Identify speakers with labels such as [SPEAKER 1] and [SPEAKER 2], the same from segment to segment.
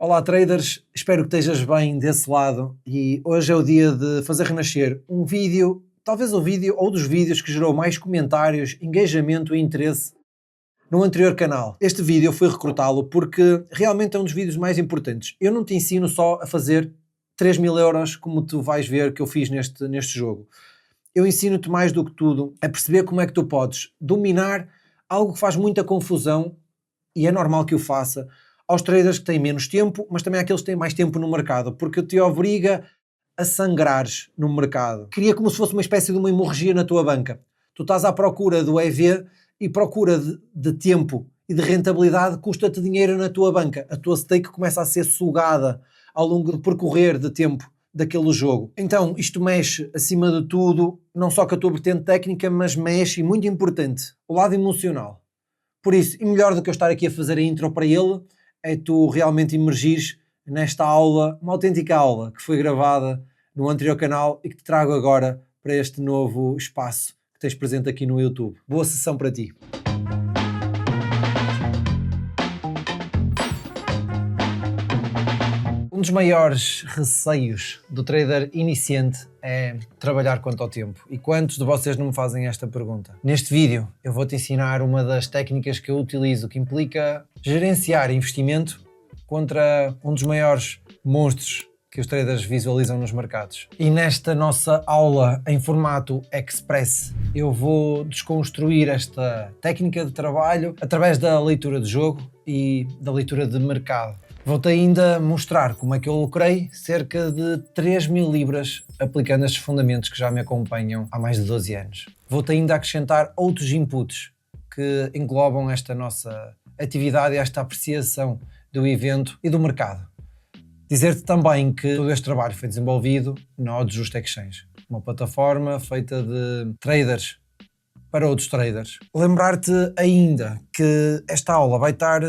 [SPEAKER 1] Olá traders, espero que estejas bem desse lado e hoje é o dia de fazer renascer um vídeo, talvez o vídeo ou dos vídeos que gerou mais comentários, engajamento e interesse no anterior canal. Este vídeo eu fui recrutá-lo porque realmente é um dos vídeos mais importantes. Eu não te ensino só a fazer 3.000 euros como tu vais ver que eu fiz neste jogo. Eu ensino-te mais do que tudo a perceber como é que tu podes dominar algo que faz muita confusão e é normal que o faça aos traders que têm menos tempo, mas também àqueles que têm mais tempo no mercado, porque te obriga a sangrares no mercado. Cria como se fosse uma espécie de uma hemorragia na tua banca. Tu estás à procura do EV e procura de tempo e de rentabilidade custa-te dinheiro na tua banca. A tua stake começa a ser sugada ao longo do percorrer de tempo daquele jogo. Então isto mexe acima de tudo, não só com a tua vertente técnica, mas mexe, e muito importante, o lado emocional. Por isso, e melhor do que eu estar aqui a fazer a intro para ele, é tu realmente imergires nesta aula, uma autêntica aula que foi gravada no anterior canal e que te trago agora para este novo espaço que tens presente aqui no YouTube. Boa sessão para ti. Um dos maiores receios do trader iniciante é trabalhar quanto ao tempo. E quantos de vocês não me fazem esta pergunta? Neste vídeo eu vou-te ensinar uma das técnicas que eu utilizo, que implica gerenciar investimento contra um dos maiores monstros que os traders visualizam nos mercados. E nesta nossa aula em formato Express, eu vou desconstruir esta técnica de trabalho através da leitura de jogo e da leitura de mercado. Vou-te ainda mostrar como é que eu lucrei cerca de 3.000 libras aplicando estes fundamentos que já me acompanham há mais de 12 anos. Vou-te ainda acrescentar outros inputs que englobam esta nossa atividade e esta apreciação do evento e do mercado. Dizer-te também que todo este trabalho foi desenvolvido na Odds Just Exchange, uma plataforma feita de traders para outros traders. Lembrar-te ainda que esta aula vai estar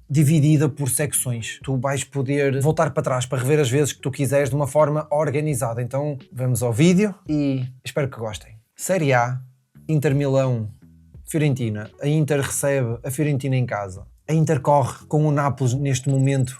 [SPEAKER 1] dividida por secções. Tu vais poder voltar para trás para rever as vezes que tu quiseres de uma forma organizada. Então vamos ao vídeo e espero que gostem. Série A, Inter Milão, Fiorentina. A Inter recebe a Fiorentina em casa. A Inter corre com o Nápoles neste momento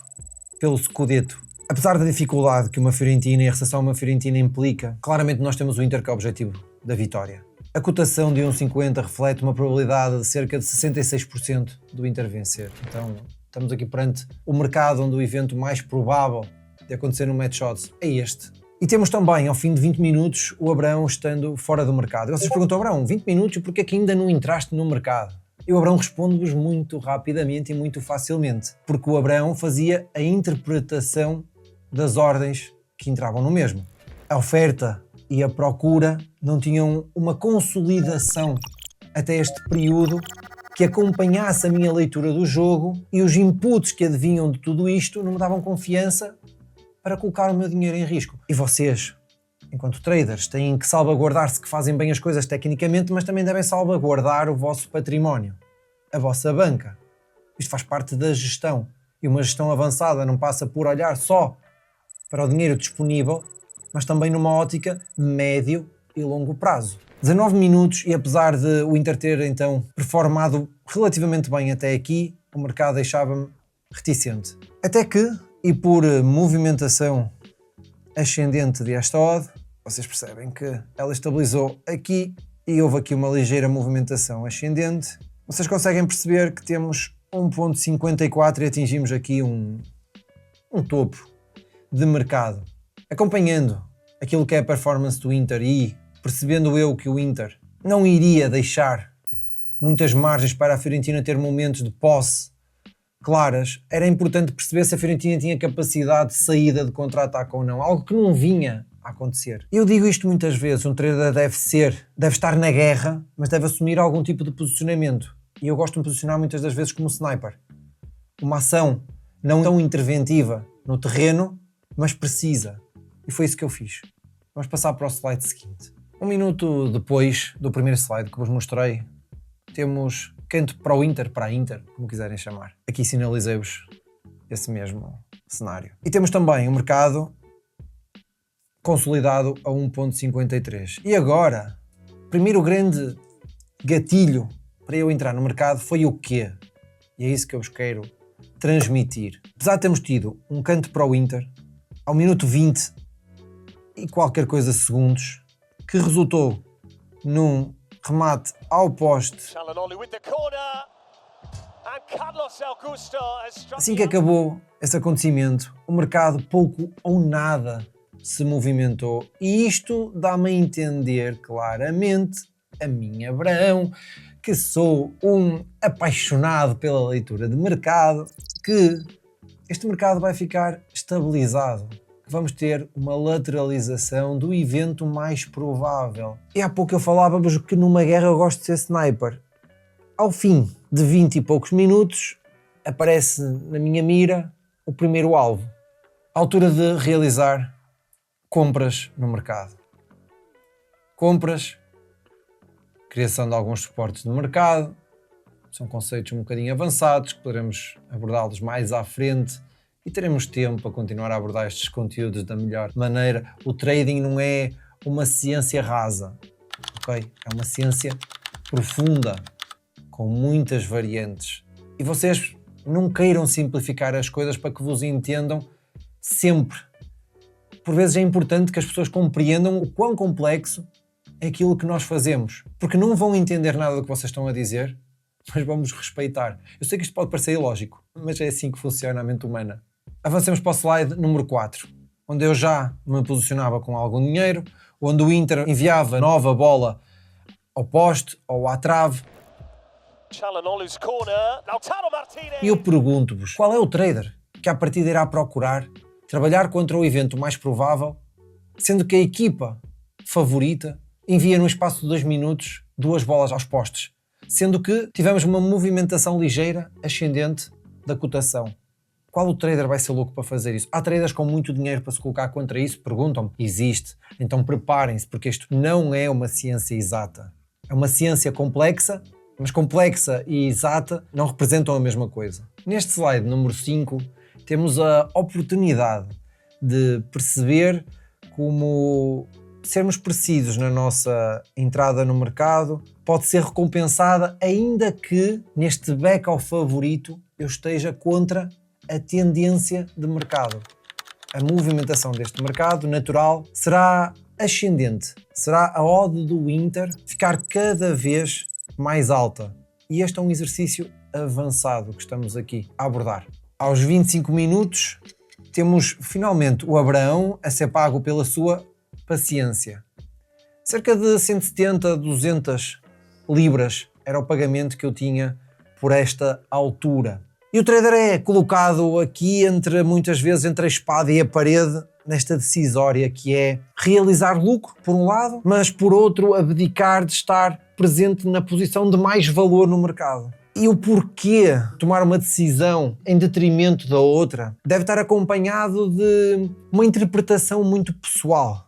[SPEAKER 1] pelo Scudetto. Apesar da dificuldade que uma Fiorentina e a recepção a uma Fiorentina implica, claramente nós temos o Inter como objetivo da vitória. A cotação de 1,50 reflete uma probabilidade de cerca de 66% do Inter vencer. Então estamos aqui perante o mercado onde o evento mais provável de acontecer no match odds é este. E temos também, ao fim de 20 minutos, o Abrão estando fora do mercado. E vocês perguntam, Abrão, 20 minutos, porquê é que ainda não entraste no mercado? E o Abrão responde-vos muito rapidamente e muito facilmente, porque o Abrão fazia a interpretação das ordens que entravam no mesmo. A oferta e a procura não tinham uma consolidação até este período que acompanhasse a minha leitura do jogo, e os inputs que adivinham de tudo isto não me davam confiança para colocar o meu dinheiro em risco. E vocês, enquanto traders, têm que salvaguardar-se que fazem bem as coisas tecnicamente, mas também devem salvaguardar o vosso património, a vossa banca. Isto faz parte da gestão, e uma gestão avançada não passa por olhar só para o dinheiro disponível, mas também numa ótica médio e longo prazo. 19 minutos e apesar de o Inter ter então performado relativamente bem até aqui, o mercado deixava-me reticente. Até que, e por movimentação ascendente desta odd, vocês percebem que ela estabilizou aqui e houve aqui uma ligeira movimentação ascendente. Vocês conseguem perceber que temos 1,54 e atingimos aqui um topo de mercado. Acompanhando aquilo que é a performance do Inter e percebendo eu que o Inter não iria deixar muitas margens para a Fiorentina ter momentos de posse claras, era importante perceber se a Fiorentina tinha capacidade de saída de contra-ataque ou não, algo que não vinha a acontecer. Eu digo isto muitas vezes, um trader deve estar na guerra, mas deve assumir algum tipo de posicionamento. E eu gosto de me posicionar muitas das vezes como sniper. Uma ação não tão interventiva no terreno, mas precisa. E foi isso que eu fiz. Vamos passar para o slide seguinte. Um minuto depois do primeiro slide que vos mostrei, temos canto para o Inter, para a Inter, como quiserem chamar. Aqui sinalizei-vos esse mesmo cenário. E temos também o mercado consolidado a 1,53. E agora, primeiro grande gatilho para eu entrar no mercado foi o quê? E é isso que eu vos quero transmitir. Apesar de termos tido um canto para o Inter, ao minuto 20 e qualquer coisa segundos, que resultou num remate ao poste. Assim que acabou esse acontecimento, o mercado pouco ou nada se movimentou, e isto dá-me a entender claramente, a mim Abraão, que sou um apaixonado pela leitura de mercado, que este mercado vai ficar estabilizado, que vamos ter uma lateralização do evento mais provável. E há pouco eu falava-vos que numa guerra eu gosto de ser sniper. Ao fim de 20 e poucos minutos, aparece na minha mira o primeiro alvo. A altura de realizar compras no mercado. Compras, criação de alguns suportes de mercado, são conceitos um bocadinho avançados, que poderemos abordá-los mais à frente e teremos tempo para continuar a abordar estes conteúdos da melhor maneira. O trading não é uma ciência rasa, ok? É uma ciência profunda, com muitas variantes. E vocês não queiram simplificar as coisas para que vos entendam sempre. Por vezes é importante que as pessoas compreendam o quão complexo é aquilo que nós fazemos, porque não vão entender nada do que vocês estão a dizer, mas vamos respeitar. Eu sei que isto pode parecer ilógico, mas é assim que funciona a mente humana. Avancemos para o slide número 4, onde eu já me posicionava com algum dinheiro, onde o Inter enviava nova bola ao poste ou à trave. E eu pergunto-vos, qual é o trader que à partida irá procurar trabalhar contra o evento mais provável, sendo que a equipa favorita envia no espaço de 2 minutos 2 bolas aos postes, sendo que tivemos uma movimentação ligeira ascendente da cotação? Qual o trader vai ser louco para fazer isso? Há traders com muito dinheiro para se colocar contra isso? Perguntam-me. Existe. Então preparem-se, porque isto não é uma ciência exata. É uma ciência complexa, mas complexa e exata não representam a mesma coisa. Neste slide número 5, temos a oportunidade de perceber como sermos precisos na nossa entrada no mercado pode ser recompensada, ainda que neste back ao favorito eu esteja contra a tendência de mercado. A movimentação deste mercado natural será ascendente, será a odd do Inter ficar cada vez mais alta. E este é um exercício avançado que estamos aqui a abordar. Aos 25 minutos temos finalmente o Abraão a ser pago pela sua paciência. Cerca de 170, 200 libras era o pagamento que eu tinha por esta altura. E o trader é colocado aqui muitas vezes entre a espada e a parede, nesta decisória que é realizar lucro por um lado, mas por outro abdicar de estar presente na posição de mais valor no mercado. E o porquê tomar uma decisão em detrimento da outra deve estar acompanhado de uma interpretação muito pessoal,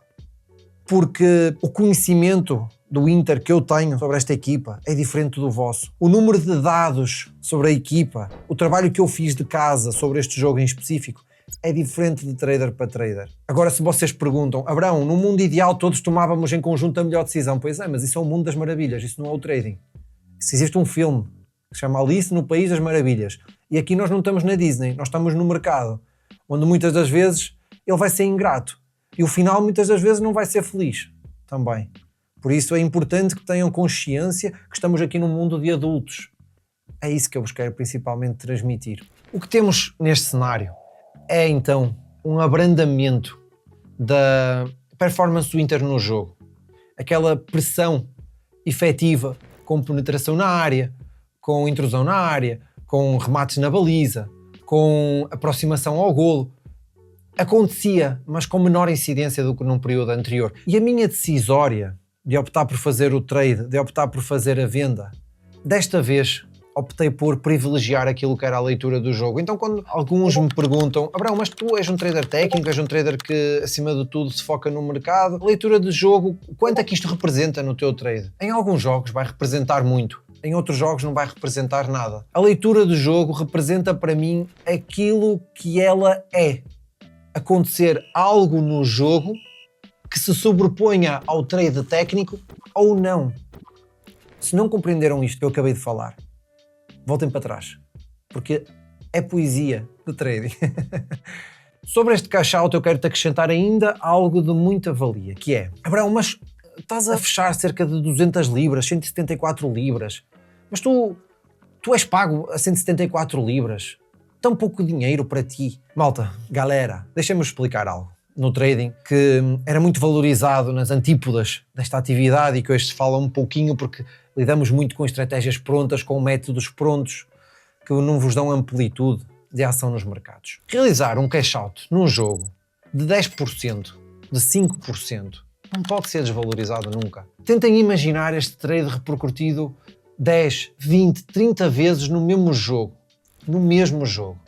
[SPEAKER 1] porque o conhecimento do Inter que eu tenho sobre esta equipa é diferente do vosso. O número de dados sobre a equipa, o trabalho que eu fiz de casa sobre este jogo em específico é diferente de trader para trader. Agora, se vocês perguntam, Abraão, no mundo ideal todos tomávamos em conjunto a melhor decisão. Pois é, mas isso é o mundo das maravilhas, isso não é o trading. Se existe um filme que se chama Alice no País das Maravilhas, e aqui nós não estamos na Disney, nós estamos no mercado, onde muitas das vezes ele vai ser ingrato. E o final muitas das vezes não vai ser feliz também. Por isso é importante que tenham consciência que estamos aqui num mundo de adultos. É isso que eu vos quero principalmente transmitir. O que temos neste cenário é então um abrandamento da performance do Inter no jogo. Aquela pressão efetiva com penetração na área, com intrusão na área, com remates na baliza, com aproximação ao golo. Acontecia, mas com menor incidência do que num período anterior. E a minha decisória de optar por fazer o trade, de optar por fazer a venda, desta vez optei por privilegiar aquilo que era a leitura do jogo. Então quando alguns me perguntam, Abraão, mas tu és um trader técnico, és um trader que acima de tudo se foca no mercado, a leitura de jogo, quanto é que isto representa no teu trade? Em alguns jogos vai representar muito, em outros jogos não vai representar nada. A leitura do jogo representa para mim aquilo que ela é. Acontecer algo no jogo que se sobreponha ao trade técnico ou não. Se não compreenderam isto que eu acabei de falar, voltem para trás, porque É poesia de trading. Sobre este cash out eu quero-te acrescentar ainda algo de muita valia, que é, Abraão, mas estás a fechar cerca de 200 libras, 174 libras, mas tu és pago a 174 libras, tão pouco dinheiro para ti. Malta, galera, deixem-me explicar algo no trading que era muito valorizado nas antípodas desta atividade e que hoje se fala um pouquinho porque lidamos muito com estratégias prontas, com métodos prontos que não vos dão amplitude de ação nos mercados. Realizar um cash out num jogo de 10%, de 5%, não pode ser desvalorizado nunca. Tentem imaginar este trade repercutido 10, 20, 30 vezes no mesmo jogo. No mesmo jogo.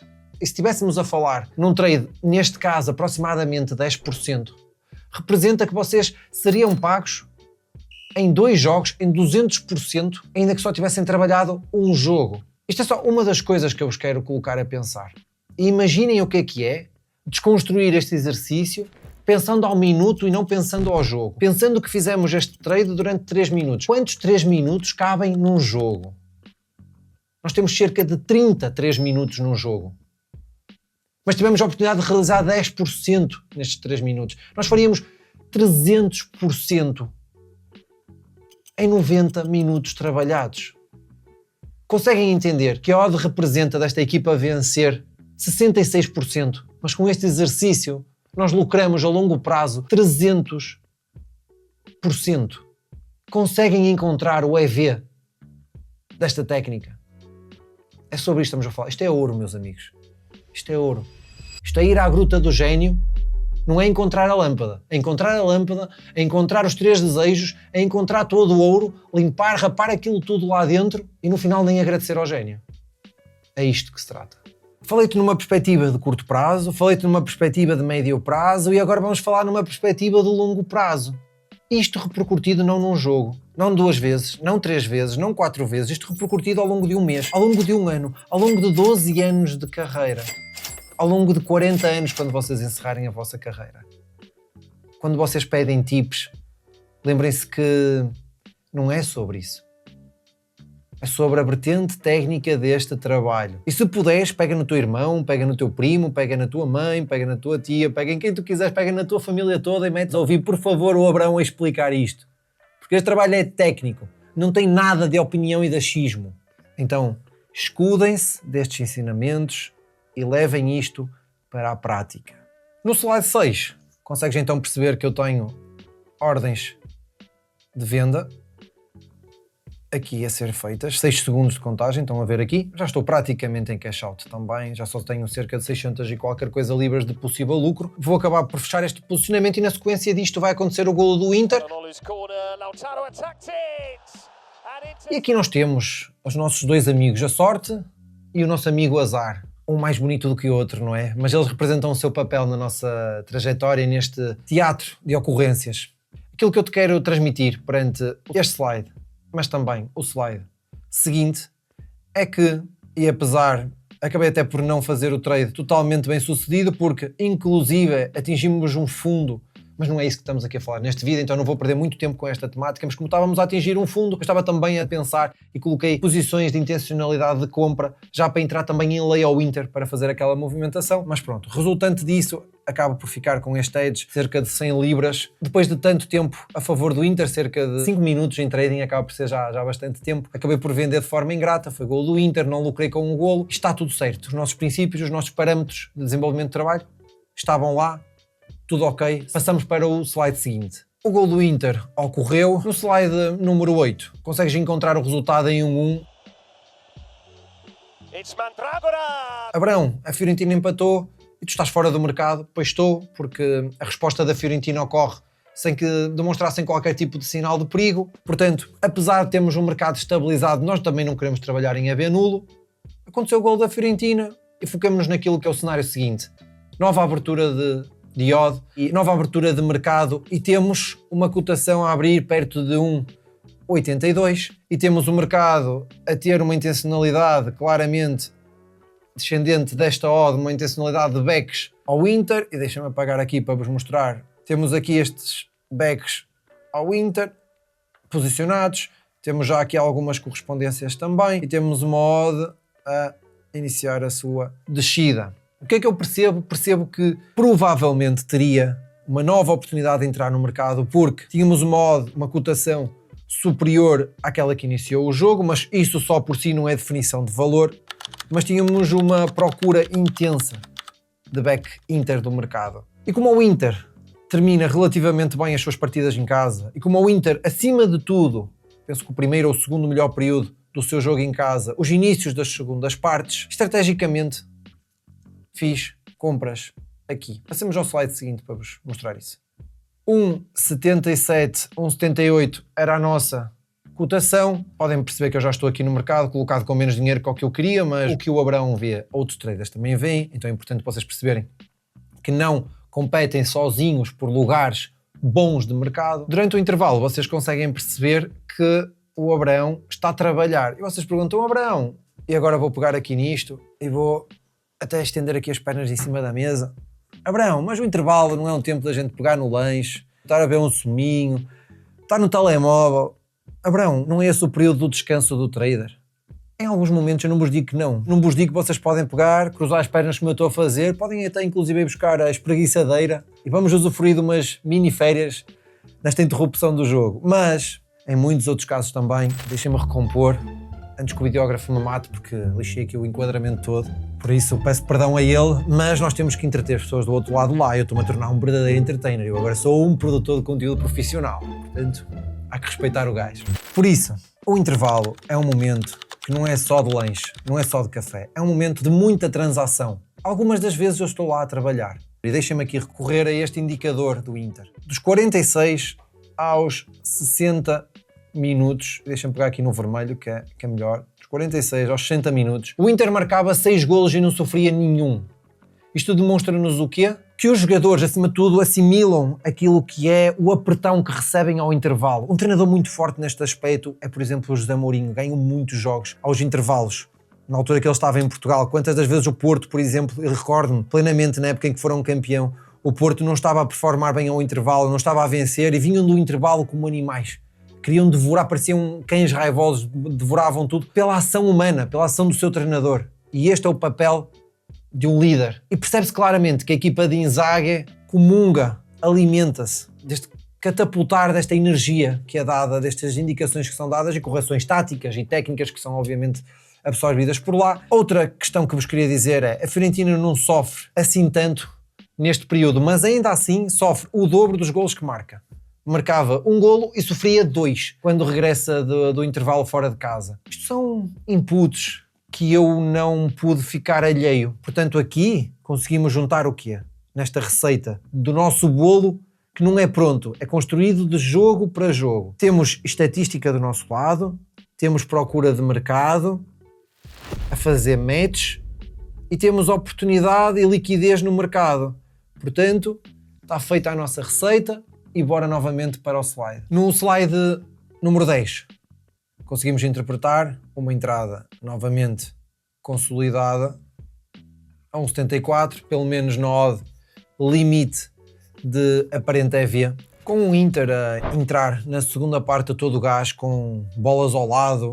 [SPEAKER 1] E se estivéssemos a falar num trade, neste caso aproximadamente 10%, representa que vocês seriam pagos em 2 jogos, em 200%, ainda que só tivessem trabalhado um jogo. Isto é só uma das coisas que eu vos quero colocar a pensar. E imaginem o que é desconstruir este exercício pensando ao minuto e não pensando ao jogo. Pensando que fizemos este trade durante 3 minutos. Quantos 3 minutos cabem num jogo? Nós temos cerca de 33 minutos num jogo. Mas tivemos a oportunidade de realizar 10% nestes 3 minutos. Nós faríamos 300% em 90 minutos trabalhados. Conseguem entender que a odd representa desta equipa vencer 66%, mas com este exercício nós lucramos a longo prazo 300%. Conseguem encontrar o EV desta técnica? É sobre isto que estamos a falar. Isto é ouro, meus amigos. Isto é ouro. Isto é ir à gruta do gênio, não é encontrar a lâmpada. É encontrar a lâmpada, é encontrar os 3 desejos, é encontrar todo o ouro, limpar, rapar aquilo tudo lá dentro e no final nem agradecer ao gênio. É isto que se trata. Falei-te numa perspectiva de curto prazo, falei-te numa perspectiva de médio prazo e agora vamos falar numa perspectiva de longo prazo. Isto repercutido não num jogo, não 2 vezes, não 3 vezes, não 4 vezes, isto repercutido ao longo de um mês, ao longo de um ano, ao longo de 12 anos de carreira. Ao longo de 40 anos, quando vocês encerrarem a vossa carreira. Quando vocês pedem tips, lembrem-se que não é sobre isso. É sobre a vertente técnica deste trabalho. E se puderes, pega no teu irmão, pega no teu primo, pega na tua mãe, pega na tua tia, pega em quem tu quiseres, pega na tua família toda e metes a ouvir, por favor, o Abraão a explicar isto. Porque este trabalho é técnico, não tem nada de opinião e de achismo. Então, escudem-se destes ensinamentos e levem isto para a prática. No slide 6, consegues então perceber que eu tenho ordens de venda aqui a ser feitas, 6 segundos de contagem, estão a ver aqui. Já estou praticamente em cash out também, já só tenho cerca de 600 e qualquer coisa libras de possível lucro. Vou acabar por fechar este posicionamento e na sequência disto vai acontecer o golo do Inter. E aqui nós temos os nossos 2 amigos, a sorte e o nosso amigo azar. Um mais bonito do que o outro, não é? Mas eles representam o seu papel na nossa trajetória, neste teatro de ocorrências. Aquilo que eu te quero transmitir perante este slide, mas também o slide seguinte, é que, e apesar, acabei até por não fazer o trade totalmente bem sucedido, porque inclusive atingimos um fundo, mas não é isso que estamos aqui a falar neste vídeo, então não vou perder muito tempo com esta temática, mas como estávamos a atingir um fundo, eu estava também a pensar e coloquei posições de intencionalidade de compra, já para entrar também em lei ao Inter para fazer aquela movimentação, mas pronto, resultante disso, acaba por ficar com este edge, cerca de 100 libras, depois de tanto tempo a favor do Inter, cerca de 5 minutos em trading, acaba por ser já bastante tempo, acabei por vender de forma ingrata, foi golo do Inter, não lucrei com um golo, está tudo certo, os nossos princípios, os nossos parâmetros de desenvolvimento de trabalho estavam lá, tudo ok. Passamos para o slide seguinte. O gol do Inter ocorreu. No slide número 8, consegues encontrar o resultado em 1-1. Abraão, a Fiorentina empatou e tu estás fora do mercado. Pois estou, porque a resposta da Fiorentina ocorre sem que demonstrassem qualquer tipo de sinal de perigo. Portanto, apesar de termos um mercado estabilizado, nós também não queremos trabalhar em EV nulo. Aconteceu o gol da Fiorentina e focamos-nos naquilo que é o cenário seguinte. Nova abertura de odd e nova abertura de mercado e temos uma cotação a abrir perto de 1,82 e temos o mercado a ter uma intencionalidade claramente descendente desta odd, uma intencionalidade de backs ao Inter, e deixem-me apagar aqui para vos mostrar. Temos aqui estes backs ao Inter posicionados, temos já aqui algumas correspondências também e temos uma odd a a iniciar a sua descida. O que é que eu percebo? Percebo que provavelmente teria uma nova oportunidade de entrar no mercado porque tínhamos uma cotação superior àquela que iniciou o jogo, mas isso só por si não é definição de valor, mas tínhamos uma procura intensa de back Inter do mercado. E como o Inter termina relativamente bem as suas partidas em casa, e como o Inter, acima de tudo, penso que o primeiro ou o segundo melhor período do seu jogo em casa, os inícios das segundas partes, estrategicamente fiz compras aqui. Passemos ao slide seguinte para vos mostrar isso. 1,77, 1,78 era a nossa cotação. Podem perceber que eu já estou aqui no mercado, colocado com menos dinheiro que o que eu queria, mas o que o Abraão vê, outros traders também veem, então é importante vocês perceberem que não competem sozinhos por lugares bons de mercado. Durante o intervalo vocês conseguem perceber que o Abraão está a trabalhar. E vocês perguntam, Abraão, e agora vou pegar aqui nisto e vou até estender aqui as pernas em cima da mesa. Abraão, mas o intervalo não é um tempo da gente pegar no lanche, estar a ver um suminho, estar no telemóvel. Abraão, não é esse o período do descanso do trader? Em alguns momentos eu não vos digo que não. Não vos digo que vocês podem pegar, cruzar as pernas como eu estou a fazer, podem até inclusive ir buscar a espreguiçadeira e vamos usufruir de umas mini férias nesta interrupção do jogo. Mas, em muitos outros casos também, deixem-me recompor, antes que o videógrafo me mate, porque lixei aqui o enquadramento todo. Por isso eu peço perdão a ele, mas nós temos que entreter as pessoas do outro lado lá. Eu estou-me a tornar um verdadeiro entertainer. Eu agora sou um produtor de conteúdo profissional. Portanto, há que respeitar o gajo. Por isso, o intervalo é um momento que não é só de lanche, não é só de café. É um momento de muita transação. Algumas das vezes eu estou lá a trabalhar. E deixem-me aqui recorrer a este indicador do Inter. Dos 46 aos 60 minutos, deixa-me pegar aqui no vermelho que é melhor, dos 46 aos 60 minutos, o Inter marcava 6 golos e não sofria nenhum. Isto demonstra-nos o quê? Que os jogadores, acima de tudo, assimilam aquilo que é o apertão que recebem ao intervalo. Um treinador muito forte neste aspecto é, por exemplo, o José Mourinho, ganhou muitos jogos aos intervalos. Na altura que ele estava em Portugal, quantas das vezes o Porto, por exemplo, eu recordo-me plenamente na época em que foram campeão, o Porto não estava a performar bem ao intervalo, não estava a vencer e vinham do intervalo como animais. Queriam devorar, pareciam cães raivosos, devoravam tudo pela ação humana, pela ação do seu treinador. E este é o papel de um líder. E percebe-se claramente que a equipa de Inzaghi comunga, alimenta-se deste catapultar desta energia que é dada, destas indicações que são dadas e correções táticas e técnicas que são obviamente absorvidas por lá. Outra questão que vos queria dizer é a Fiorentina não sofre assim tanto neste período, mas ainda assim sofre o dobro dos golos que marca. Marcava um golo e sofria 2 quando regressa do intervalo fora de casa. Isto são inputs que eu não pude ficar alheio. Portanto, aqui conseguimos juntar o quê? Nesta receita do nosso bolo que não é pronto, é construído de jogo para jogo. Temos estatística do nosso lado, temos procura de mercado, a fazer match e temos oportunidade e liquidez no mercado. Portanto, está feita a nossa receita. E bora novamente para o slide. No slide número 10, conseguimos interpretar uma entrada novamente consolidada a 1,74, pelo menos no odd limite de aparente EV, com o Inter a entrar na segunda parte a todo o gás, com bolas ao lado,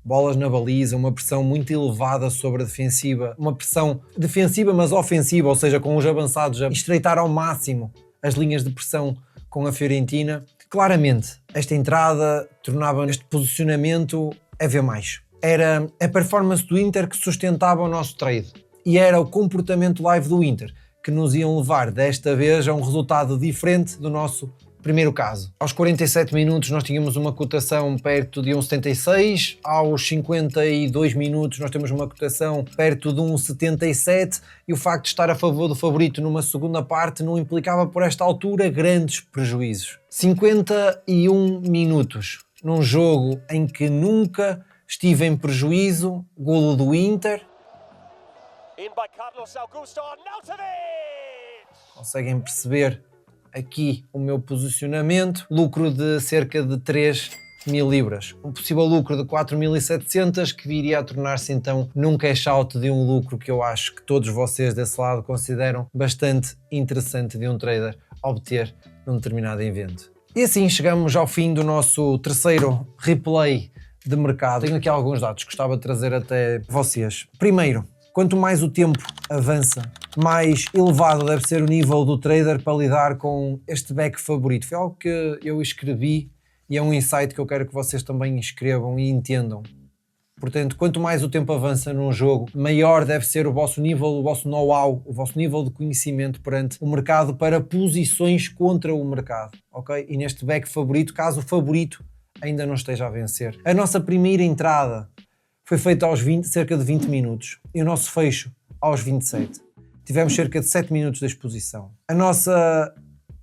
[SPEAKER 1] bolas na baliza, uma pressão muito elevada sobre a defensiva, uma pressão defensiva mas ofensiva, ou seja, com os avançados a estreitar ao máximo as linhas de pressão com a Fiorentina. Claramente, esta entrada tornava este posicionamento a ver mais. Era a performance do Inter que sustentava o nosso trade e era o comportamento live do Inter que nos iam levar desta vez a um resultado diferente do nosso primeiro caso. Aos 47 minutos nós tínhamos uma cotação perto de 1,76, aos 52 minutos nós temos uma cotação perto de 1,77 e o facto de estar a favor do favorito numa segunda parte não implicava por esta altura grandes prejuízos. 51 minutos num jogo em que nunca estive em prejuízo, golo do Inter. Conseguem perceber aqui o meu posicionamento, lucro de cerca de 3.000 libras, um possível lucro de 4.700 que viria a tornar-se então num cash out de um lucro que eu acho que todos vocês desse lado consideram bastante interessante de um trader obter num determinado evento. E assim chegamos ao fim do nosso terceiro replay de mercado. Tenho aqui alguns dados que gostava de trazer até vocês. Primeiro, quanto mais o tempo avança, mais elevado deve ser o nível do trader para lidar com este back favorito. Foi algo que eu escrevi e é um insight que eu quero que vocês também escrevam e entendam. Portanto, quanto mais o tempo avança num jogo, maior deve ser o vosso nível, o vosso know-how, o vosso nível de conhecimento perante o mercado para posições contra o mercado, ok? E neste back favorito, caso o favorito ainda não esteja a vencer. A nossa primeira entrada foi feita aos cerca de 20 minutos e o nosso fecho aos 27. Tivemos cerca de 7 minutos de exposição. A nossa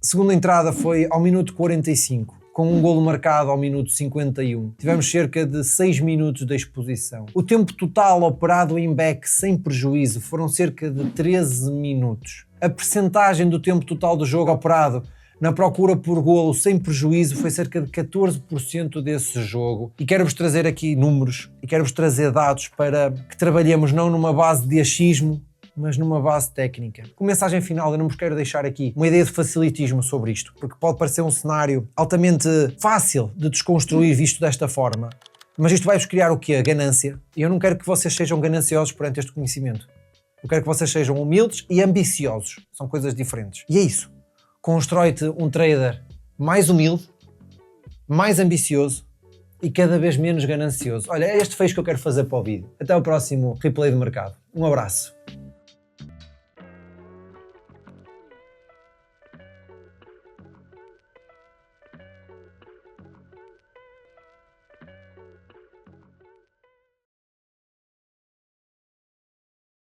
[SPEAKER 1] segunda entrada foi ao minuto 45. Com um golo marcado ao minuto 51. Tivemos cerca de 6 minutos de exposição. O tempo total operado em back sem prejuízo foram cerca de 13 minutos. A percentagem do tempo total do jogo operado na procura por golo sem prejuízo foi cerca de 14% desse jogo. E quero-vos trazer aqui números e quero-vos trazer dados para que trabalhemos não numa base de achismo, mas numa base técnica. Como mensagem final, eu não vos quero deixar aqui uma ideia de facilitismo sobre isto, porque pode parecer um cenário altamente fácil de desconstruir visto desta forma, mas isto vai-vos criar o quê? A ganância. E eu não quero que vocês sejam gananciosos perante este conhecimento. Eu quero que vocês sejam humildes e ambiciosos. São coisas diferentes. E é isso. Constrói-te um trader mais humilde, mais ambicioso e cada vez menos ganancioso. Olha, é este fecho que eu quero fazer para o vídeo. Até o próximo replay de mercado. Um abraço.